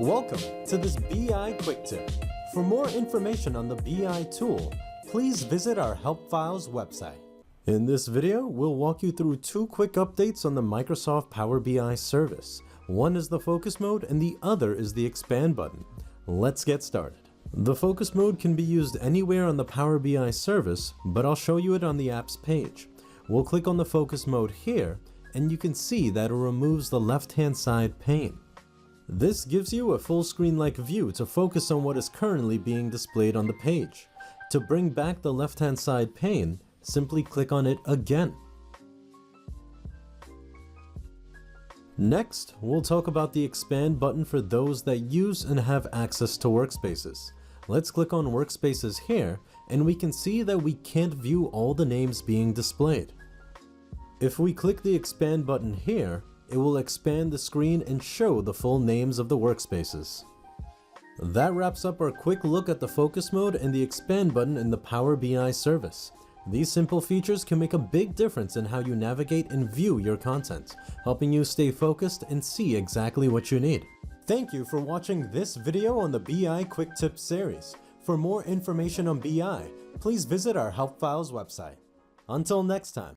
Welcome to this BI Quick Tip. For more information on the BI tool, please visit our Help Files website. In this video, we'll walk you through two quick updates on the Microsoft Power BI service. One is the focus mode and the other is the expand button. Let's get started. The focus mode can be used anywhere on the Power BI service, but I'll show you it on the apps page. We'll click on the focus mode here, and you can see that it removes the left-hand side pane. This gives you a full screen-like view to focus on what is currently being displayed on the page. To bring back the left-hand side pane, simply click on it again. Next, we'll talk about the expand button for those that use and have access to workspaces. Let's click on workspaces here, and we can see that we can't view all the names being displayed. If we click the expand button here, it will expand the screen and show the full names of the workspaces. That wraps up our quick look at the focus mode and the expand button in the Power BI service. These simple features can make a big difference in how you navigate and view your content, helping you stay focused and see exactly what you need. Thank you for watching this video on the BI Quick Tips series. For more information on BI, please visit our Help Files website. Until next time.